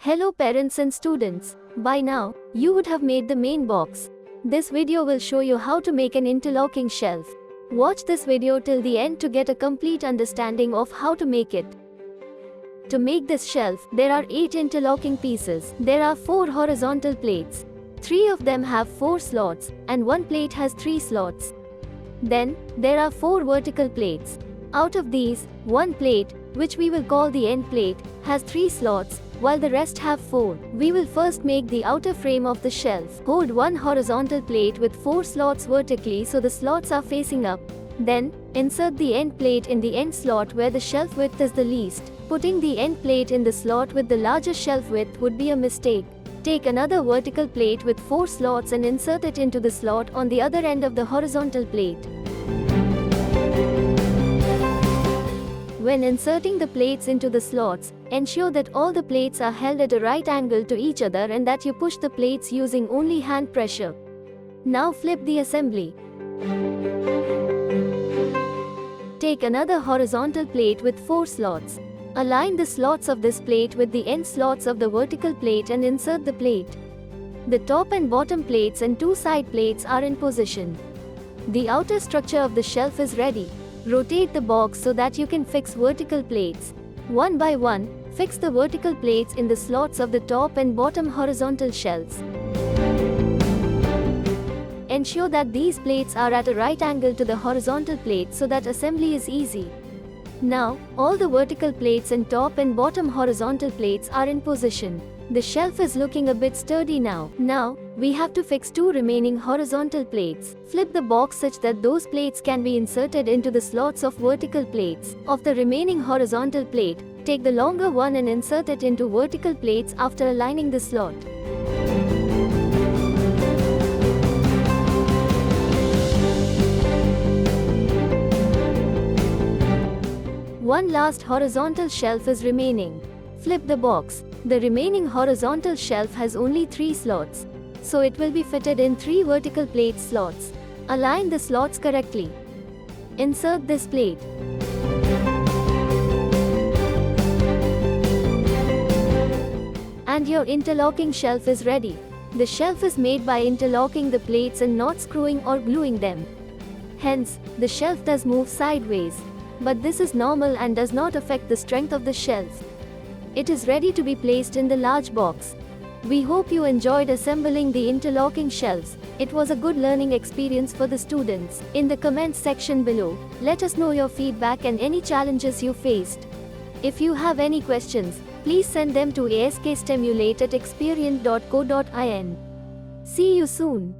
Hello parents and students. By now, you would have made the main box. This video will show you how to make an interlocking shelf. Watch this video till the end to get a complete understanding of how to make it. To make this shelf, there are 8 interlocking pieces. There are 4 horizontal plates. 3 of them have 4 slots, and 1 plate has 3 slots. Then, there are 4 vertical plates. Out of these, 1 plate, which we will call the end plate, has 3 slots, while the rest have 4. We will first make the outer frame of the shelf. Hold 1 horizontal plate with 4 slots vertically so the slots are facing up. Then, insert the end plate in the end slot where the shelf width is the least. Putting the end plate in the slot with the larger shelf width would be a mistake. Take another vertical plate with 4 slots and insert it into the slot on the other end of the horizontal plate. When inserting the plates into the slots, ensure that all the plates are held at a right angle to each other and that you push the plates using only hand pressure. Now flip the assembly. Take another horizontal plate with 4 slots. Align the slots of this plate with the end slots of the vertical plate and insert the plate. The top and bottom plates and 2 side plates are in position. The outer structure of the shelf is ready. Rotate the box so that you can fix vertical plates. One by one, fix the vertical plates in the slots of the top and bottom horizontal shelves. Ensure that these plates are at a right angle to the horizontal plate so that assembly is easy. Now, all the vertical plates and top and bottom horizontal plates are in position. The shelf is looking a bit sturdy now. Now, we have to fix 2 remaining horizontal plates. Flip the box such that those plates can be inserted into the slots of vertical plates. Of the remaining horizontal plate, take the longer one and insert it into vertical plates after aligning the slot. One last horizontal shelf is remaining. Flip the box. The remaining horizontal shelf has only 3 slots, so it will be fitted in 3 vertical plate slots. Align the slots correctly. Insert this plate. And your interlocking shelf is ready. The shelf is made by interlocking the plates and not screwing or gluing them. Hence, the shelf does move sideways. But this is normal and does not affect the strength of the shelf. It is ready to be placed in the large box. We hope you enjoyed assembling the interlocking shelves. It was a good learning experience for the students. In the comments section below, let us know your feedback and any challenges you faced. If you have any questions, please send them to askstimulate@experience.co.in. See you soon.